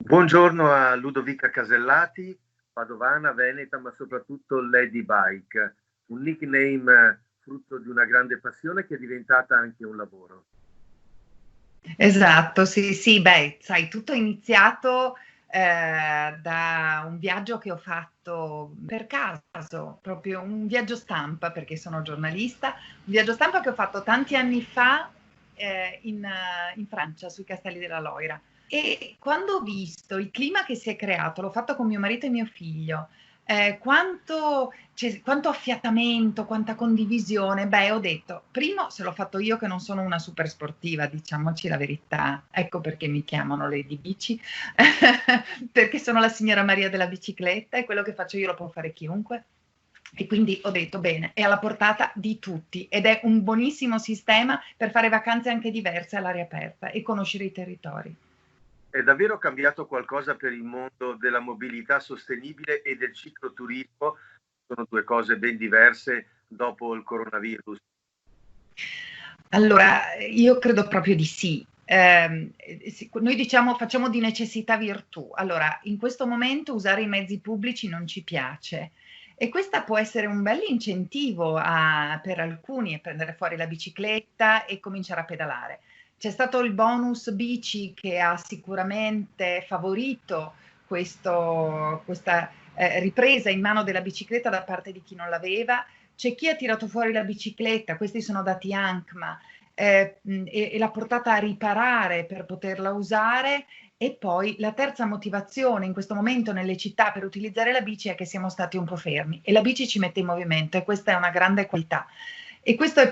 Buongiorno a Ludovica Casellati, padovana, veneta, ma soprattutto Lady Bike, un nickname frutto di una grande passione che è diventata anche un lavoro. Esatto, sì, sì, beh, sai, tutto è iniziato da un viaggio che ho fatto per caso, proprio un viaggio stampa, perché sono giornalista, un viaggio stampa che ho fatto tanti anni fa in Francia, sui Castelli della Loira. E quando ho visto il clima che si è creato, l'ho fatto con mio marito e mio figlio, quanto affiatamento, quanta condivisione. Beh, ho detto, primo, se l'ho fatto io che non sono una super sportiva, diciamoci la verità, ecco perché mi chiamano Lady Bici, perché sono la signora Maria della bicicletta e quello che faccio io lo può fare chiunque. E quindi ho detto, bene, è alla portata di tutti ed è un buonissimo sistema per fare vacanze anche diverse all'aria aperta e conoscere i territori. È davvero cambiato qualcosa per il mondo della mobilità sostenibile e del cicloturismo? Sono due cose ben diverse dopo il coronavirus. Allora, io credo proprio di sì. Noi diciamo facciamo di necessità virtù. Allora, in questo momento usare i mezzi pubblici non ci piace e questa può essere un bel incentivo per alcuni a prendere fuori la bicicletta e cominciare a pedalare. C'è stato il bonus bici che ha sicuramente favorito questa ripresa in mano della bicicletta da parte di chi non l'aveva. C'è chi ha tirato fuori la bicicletta, questi sono dati ANCMA, e l'ha portata a riparare per poterla usare. E poi la terza motivazione in questo momento nelle città per utilizzare la bici è che siamo stati un po' fermi e la bici ci mette in movimento e questa è una grande qualità. E questo è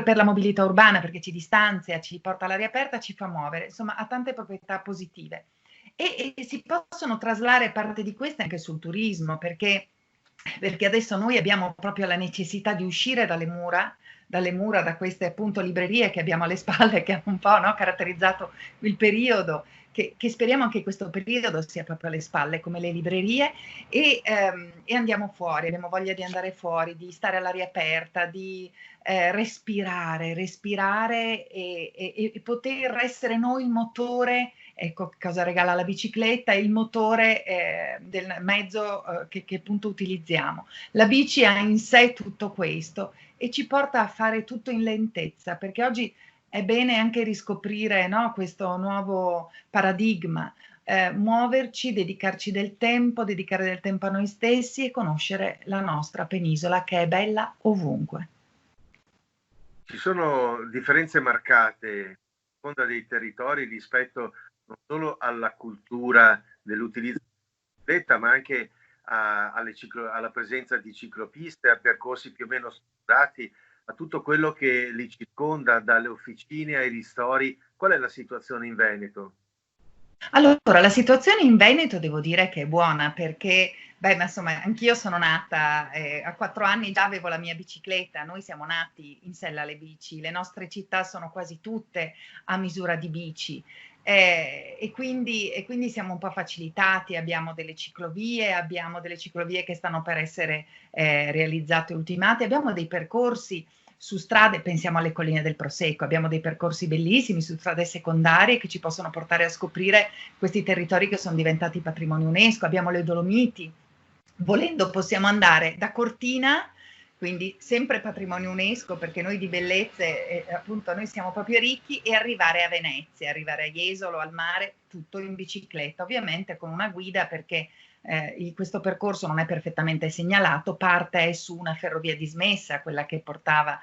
per la mobilità urbana perché ci distanzia, ci porta all'aria aperta, ci fa muovere, insomma ha tante proprietà positive. E si possono traslare parte di queste anche sul turismo perché adesso noi abbiamo proprio la necessità di uscire dalle mura, da queste appunto librerie che abbiamo alle spalle, che hanno un po', no, caratterizzato il periodo, che speriamo anche questo periodo sia proprio alle spalle, come le librerie, e andiamo fuori, abbiamo voglia di andare fuori, di stare all'aria aperta, di respirare e poter essere noi il motore. Ecco cosa regala la bicicletta, il motore del mezzo che appunto utilizziamo. La bici ha in sé tutto questo e ci porta a fare tutto in lentezza, perché oggi è bene anche riscoprire, no, questo nuovo paradigma, muoverci, dedicarci del tempo, dedicare del tempo a noi stessi e conoscere la nostra penisola che è bella ovunque. Ci sono differenze marcate a seconda dei territori rispetto non solo alla cultura dell'utilizzo della bicicletta, ma anche alla presenza di ciclopiste, a percorsi più o meno strutturati, a tutto quello che li circonda, dalle officine ai ristori. Qual è la situazione in Veneto? Allora, la situazione in Veneto devo dire che è buona perché, beh, ma insomma, anch'io sono nata, a 4 anni già avevo la mia bicicletta, noi siamo nati in sella alle bici, le nostre città sono quasi tutte a misura di bici. E quindi siamo un po' facilitati, abbiamo delle ciclovie che stanno per essere realizzate e ultimate, abbiamo dei percorsi su strade, pensiamo alle colline del Prosecco, abbiamo dei percorsi bellissimi su strade secondarie che ci possono portare a scoprire questi territori che sono diventati patrimonio UNESCO, abbiamo le Dolomiti, volendo possiamo andare da Cortina, quindi sempre patrimonio UNESCO perché noi di bellezze, appunto noi siamo proprio ricchi, e arrivare a Venezia, arrivare a Jesolo, al mare, tutto in bicicletta, ovviamente con una guida perché questo percorso non è perfettamente segnalato, parte su una ferrovia dismessa, quella che portava,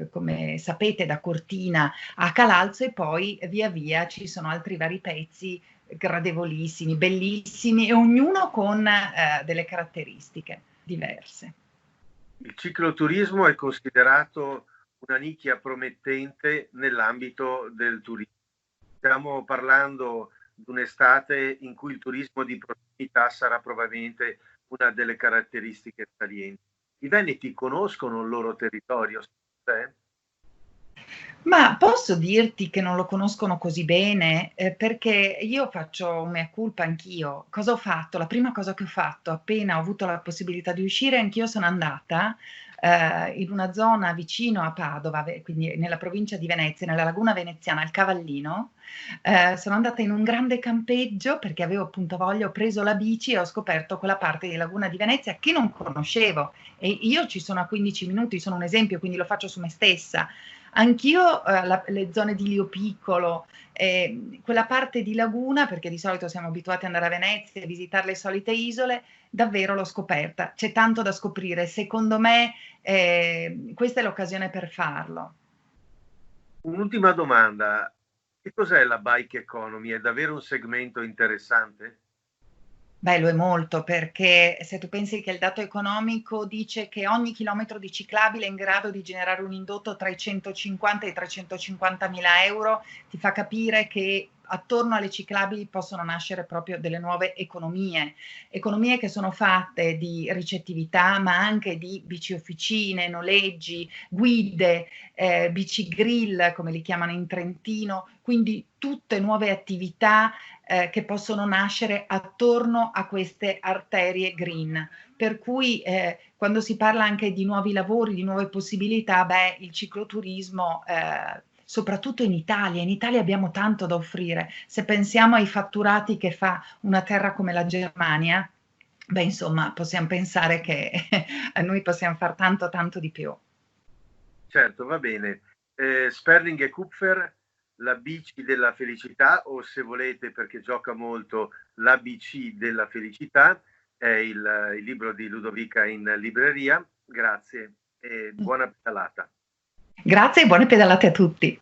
come sapete, da Cortina a Calalzo e poi via via ci sono altri vari pezzi gradevolissimi, bellissimi e ognuno con delle caratteristiche diverse. Il cicloturismo è considerato una nicchia promettente nell'ambito del turismo. Stiamo parlando di un'estate in cui il turismo di prossimità sarà probabilmente una delle caratteristiche salienti. I veneti conoscono il loro territorio, secondo Ma posso dirti che non lo conoscono così bene, perché io faccio un mea culpa anch'io. Cosa ho fatto? La prima cosa che ho fatto, appena ho avuto la possibilità di uscire, anch'io sono andata in una zona vicino a Padova, quindi nella provincia di Venezia, nella laguna veneziana, al Cavallino. Sono andata in un grande campeggio perché avevo appunto voglia, ho preso la bici e ho scoperto quella parte di laguna di Venezia che non conoscevo, e io ci sono a 15 minuti, sono un esempio, quindi lo faccio su me stessa. Anch'io le zone di Lio Piccolo, quella parte di laguna, perché di solito siamo abituati ad andare a Venezia e visitare le solite isole, davvero l'ho scoperta. C'è tanto da scoprire. Secondo me questa è l'occasione per farlo. Un'ultima domanda. Che cos'è la bike economy? È davvero un segmento interessante? Beh, lo è molto, perché se tu pensi che il dato economico dice che ogni chilometro di ciclabile è in grado di generare un indotto tra i 150 e i 350 mila euro, ti fa capire che attorno alle ciclabili possono nascere proprio delle nuove economie che sono fatte di ricettività, ma anche di bici officine, noleggi, guide, bici grill, come li chiamano in Trentino, quindi tutte nuove attività che possono nascere attorno a queste arterie green. Per cui quando si parla anche di nuovi lavori, di nuove possibilità, beh, il cicloturismo, soprattutto in Italia abbiamo tanto da offrire. Se pensiamo ai fatturati che fa una terra come la Germania, beh, insomma, possiamo pensare che noi possiamo fare tanto, tanto di più. Certo, va bene. Sperling e Kupfer, la bici della felicità, o se volete, perché gioca molto, la BC della felicità, è il libro di Ludovica in libreria. Grazie e buona pedalata. Grazie e buone pedalate a tutti.